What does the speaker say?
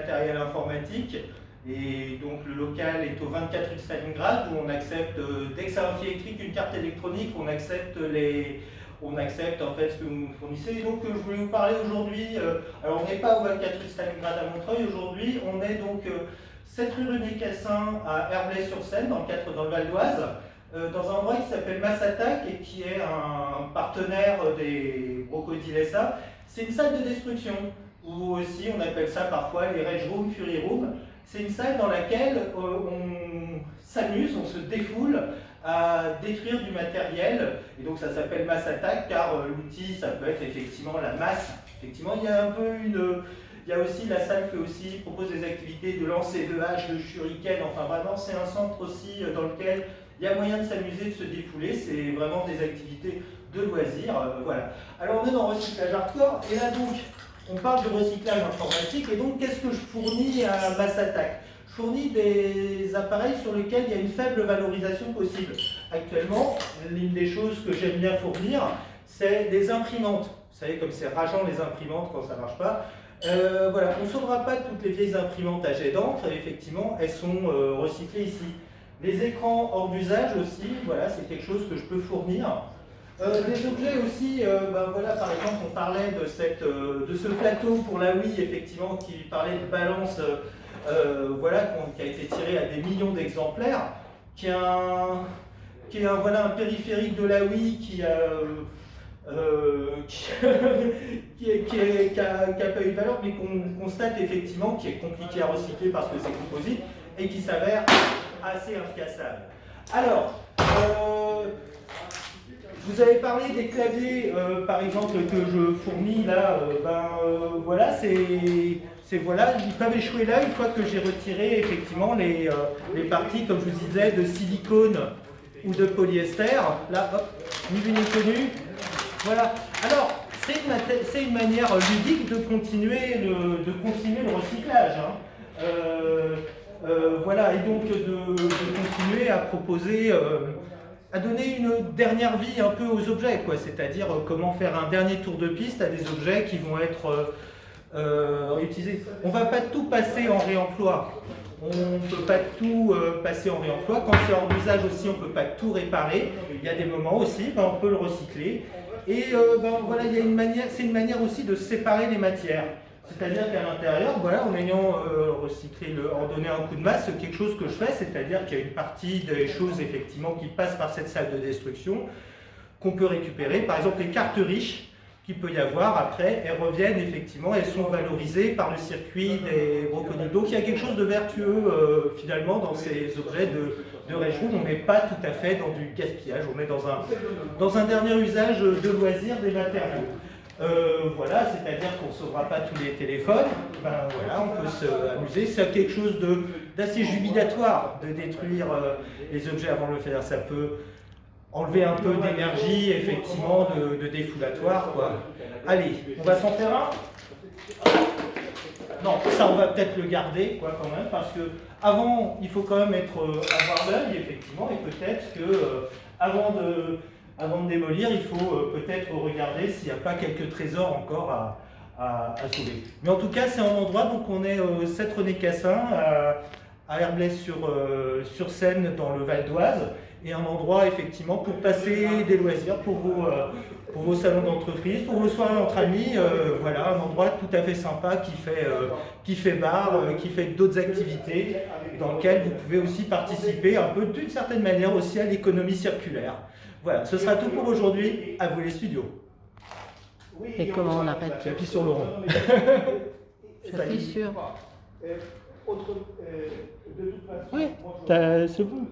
matériel informatique. Et donc le local est au 24 rue de Stalingrad, où on accepte, dès que c'est un fil électrique, une carte électronique, on accepte en fait ce que vous nous fournissez. Et donc je voulais vous parler aujourd'hui, alors on n'est pas au 24 rue de Stalingrad à Montreuil aujourd'hui, on est donc 7 rue René Cassin à Herblay-sur-Seine, dans le Val d'Oise, dans un endroit qui s'appelle Massattac et qui est un partenaire des Brocodile SA. C'est une salle de destruction, ou aussi on appelle ça parfois les Rage Room, Fury Room. C'est une salle dans laquelle on s'amuse, on se défoule à détruire du matériel. Et donc ça s'appelle Massattac car l'outil, ça peut être effectivement la masse. Effectivement, il y a un peu il y a aussi, la salle propose des activités de lancer de haches, de shuriken. Enfin vraiment, c'est un centre aussi dans lequel il y a moyen de s'amuser, de se défouler. C'est vraiment des activités de loisirs. Voilà. Alors on est dans le recyclage hardcore. Et là donc, on parle de recyclage informatique, et donc qu'est-ce que je fournis à Massattac? Je fournis des appareils sur lesquels il y a une faible valorisation possible. Actuellement, l'une des choses que j'aime bien fournir, c'est des imprimantes. Vous savez, comme c'est rageant les imprimantes quand ça ne marche pas. Voilà, on ne sauvera pas toutes les vieilles imprimantes à jet d'encre, effectivement, elles sont recyclées ici. Les écrans hors d'usage aussi, voilà, c'est quelque chose que je peux fournir. Les objets aussi, voilà, par exemple, on parlait de ce plateau pour la Wii, effectivement, qui parlait de balance, voilà, qui a été tiré à des millions d'exemplaires, qui est voilà, un périphérique de la Wii qui a pas eu de valeur, mais qu'on constate effectivement qui est compliqué à recycler parce que c'est composite et qui s'avère assez incassable. Alors, vous avez parlé des claviers, par exemple, que je fournis là, voilà, voilà, ils peuvent échouer là une fois que j'ai retiré effectivement les parties, comme je vous disais, de silicone ou de polyester. Là, hop, ni vu ni connu. Voilà. Alors, c'est une manière ludique de continuer le recyclage. Hein. Voilà, et donc de continuer à proposer, à donner une dernière vie un peu aux objets, quoi. C'est-à-dire comment faire un dernier tour de piste à des objets qui vont être réutilisés. On ne va pas tout passer en réemploi. On ne peut pas tout passer en réemploi. Quand c'est hors d'usage aussi, on ne peut pas tout réparer. Il y a des moments aussi, on peut le recycler. Et voilà, c'est une manière aussi de séparer les matières. C'est-à-dire qu'à l'intérieur, voilà, en ayant recyclé, en donné un coup de masse, c'est quelque chose que je fais, c'est-à-dire qu'il y a une partie des choses effectivement qui passent par cette salle de destruction qu'on peut récupérer. Par exemple, les cartes riches qu'il peut y avoir, après, elles reviennent effectivement, elles sont valorisées par le circuit des Brocodile. Donc il y a quelque chose de vertueux finalement dans ces objets de Rage Room. On n'est pas tout à fait dans du gaspillage, on est dans un dernier usage de loisir des matériaux. Voilà, c'est-à-dire qu'on ne sauvera pas tous les téléphones, voilà, on peut s'amuser. C'est quelque chose d'assez jubilatoire de détruire les objets avant de le faire. Ça peut enlever un peu d'énergie, effectivement, de défoulatoire, quoi. Allez, on va s'en faire un. Non, ça on va peut-être le garder, quoi, quand même, parce que avant, il faut quand même avoir l'œil, effectivement, et peut-être que avant de démolir, il faut peut-être regarder s'il n'y a pas quelques trésors encore à sauver. Mais en tout cas, c'est un endroit, donc on est au 7 René Cassin, à Herblay-sur-Seine, dans le Val d'Oise, et un endroit, effectivement, pour passer des loisirs, pour vos salons d'entreprise, pour vos soirées entre amis. Voilà, un endroit tout à fait sympa qui fait bar, qui fait d'autres activités, dans lequel vous pouvez aussi participer un peu, d'une certaine manière, aussi à l'économie circulaire. Voilà, ce sera tout pour aujourd'hui. À vous les studios. Et comment on arrête? J'appuie sur le rond. J'appuie sur... De toute façon, Oui, c'est bon.